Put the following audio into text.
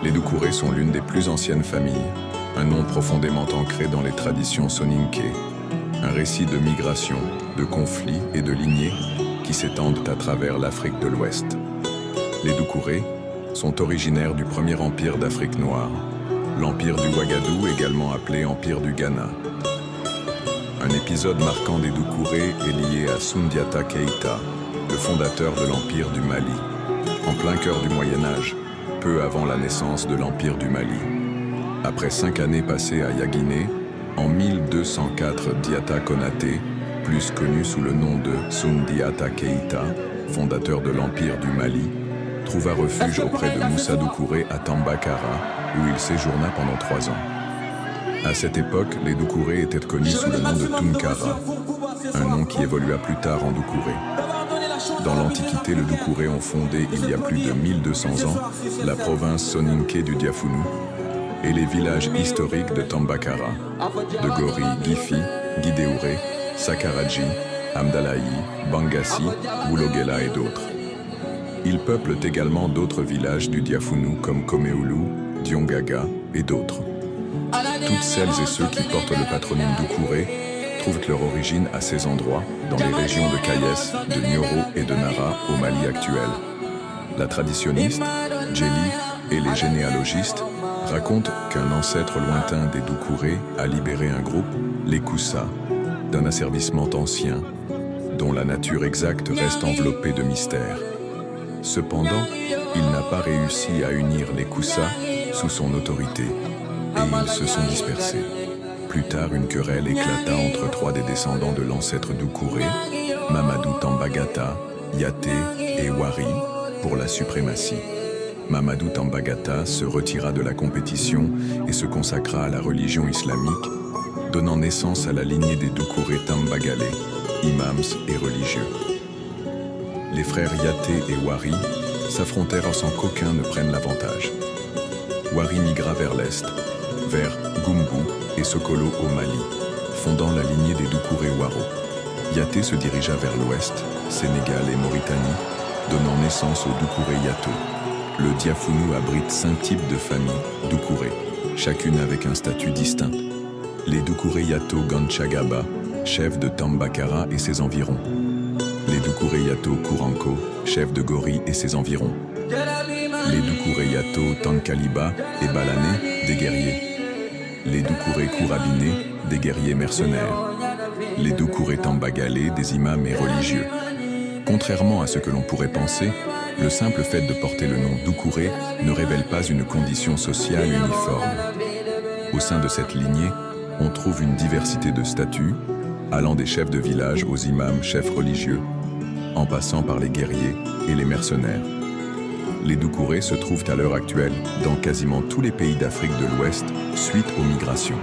Les Doucouré sont l'une des plus anciennes familles, un nom profondément ancré dans les traditions soninké, un récit de migration, de conflits et de lignées qui s'étendent à travers l'Afrique de l'Ouest. Les Doucouré sont originaires du premier empire d'Afrique noire, l'empire du Ouagadou, également appelé empire du Ghana. Un épisode marquant des Doucouré est lié à Soundiata Keïta, le fondateur de l'empire du Mali, en plein cœur du Moyen-Âge, peu avant la naissance de l'empire du Mali. Après 5 années passées à Yaguiné, en 1204, Diata Konaté, plus connu sous le nom de Soundiata Keïta, fondateur de l'empire du Mali, trouva refuge auprès de Moussa Doucouré à Tambakara, où il séjourna pendant 3 ans. À cette époque, les Doucouré étaient connus sous le nom de Tunkara, un nom qui évolua plus tard en Doucouré. Dans l'Antiquité, les Doucouré ont fondé, il y a plus de 1200 ans, la province soninké du Diafounu et les villages historiques de Tambakara, de Gori, Gifi, Guidéouré, Sakaradji, Amdalaï, Bangassi, Boulogela et d'autres. Ils peuplent également d'autres villages du Diafounu comme Komeoulou, Diongaga et d'autres. Toutes celles et ceux qui portent le patronyme Doucouré trouvent leur origine à ces endroits, dans les régions de Kayes, de Nioro et de Nara au Mali actuel. La traditionniste, Djeli et les généalogistes racontent qu'un ancêtre lointain des Doucouré a libéré un groupe, les Koussa, d'un asservissement ancien, dont la nature exacte reste enveloppée de mystère. Cependant, il n'a pas réussi à unir les Koussa sous son autorité, et ils se sont dispersés. Plus tard, une querelle éclata entre 3 des descendants de l'ancêtre Doucouré, Mamadou Tambagata, Yaté et Wari, pour la suprématie. Mamadou Tambagata se retira de la compétition et se consacra à la religion islamique, donnant naissance à la lignée des Doucouré Tambagalé, imams et religieux. Les frères Yaté et Wari s'affrontèrent sans qu'aucun ne prenne l'avantage. Wari migra vers l'est, vers Gumbu et Sokolo au Mali, fondant la lignée des Doucouré Waro. Yaté se dirigea vers l'ouest, Sénégal et Mauritanie, donnant naissance aux Doucouré Yato. Le Diafounu abrite 5 types de familles Doucouré, chacune avec un statut distinct. Les Doucouré Yato Ganchagaba, chef de Tambakara et ses environs. Les Doucouré Yato Kouranko, chef de Gori et ses environs. Les Doucouré Yato Tankaliba et Balané, des guerriers. Les Doucouré Kourabiné, des guerriers mercenaires. Les Doucouré Tambagalé, des imams et religieux. Contrairement à ce que l'on pourrait penser, le simple fait de porter le nom Doucouré ne révèle pas une condition sociale uniforme. Au sein de cette lignée, on trouve une diversité de statuts, allant des chefs de village aux imams chefs religieux, en passant par les guerriers et les mercenaires. Les Doucouré se trouvent à l'heure actuelle dans quasiment tous les pays d'Afrique de l'Ouest suite aux migrations.